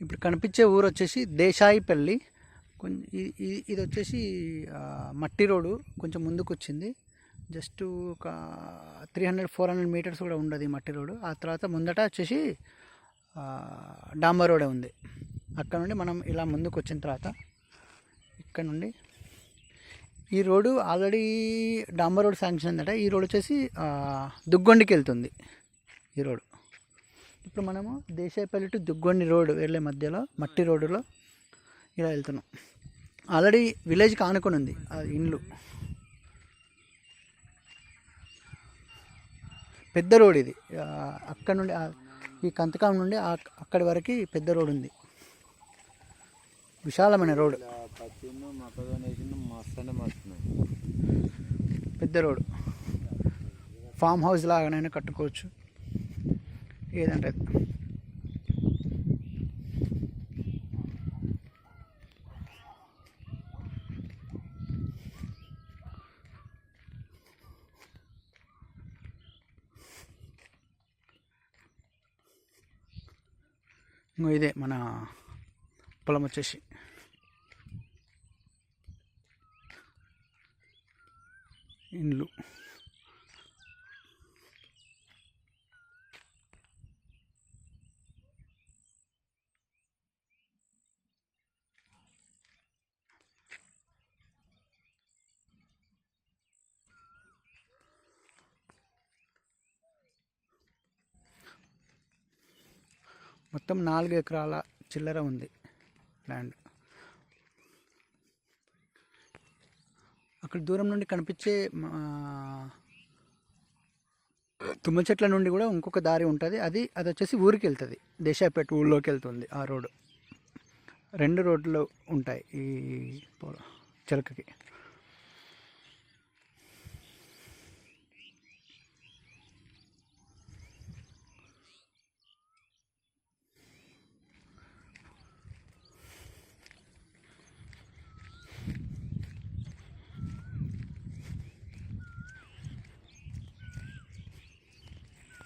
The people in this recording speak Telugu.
ఇప్పుడు కనిపించే ఊరు వచ్చేసి దేశాయిపల్లి. కొంచెం ఇది వచ్చేసి మట్టి రోడ్డు, కొంచెం ముందుకు వచ్చింది. జస్ట్ ఒక 300-400 మీటర్స్ కూడా ఉండదు ఈ మట్టి రోడ్డు. ఆ తర్వాత ముందట వచ్చేసి డాంబర్ రోడే ఉంది. అక్కడ నుండి మనం ఇలా ముందుకు వచ్చిన తర్వాత ఇక్కడ నుండి ఈ రోడ్డు ఆల్రెడీ డాంబర్ రోడ్ శాంక్షన్ ఉందట. ఈ రోడ్ వచ్చేసి దుగ్గొండికి వెళ్తుంది ఈ రోడ్. ఇప్పుడు మనము దేశాయపల్లి టు దుగ్గొండి రోడ్డు వెళ్ళే మధ్యలో మట్టి రోడ్డులో ఇలా వెళ్తున్నాం. ఆల్రెడీ విలేజ్కి ఆనుకొని ఉంది ఆ ఇండ్లు. పెద్ద రోడ్ ఇది. అక్కడ నుండి ఈ కంతకాం నుండి అక్కడి వరకు పెద్ద రోడ్ ఉంది, విశాలమైన రోడ్, పెద్ద రోడ్. ఫామ్ హౌస్ లాగానైనా కట్టుకోవచ్చు, ఏదంటే ఇదే మన పొలం వచ్చేసి. ఇండ్లు మొత్తం 4 ఎకరాల చిల్లర ఉంది ల్యాండ్. అక్కడ దూరం నుండి కనిపించే తుమ్మ చెట్ల నుండి కూడా ఇంకొక దారి ఉంటుంది. అది వచ్చేసి ఊరికి వెళ్తుంది, దేశాయపేట ఊళ్ళోకి వెళ్తుంది ఆ రోడ్డు. 2 రోడ్లు ఉంటాయి ఈ చిలకకి.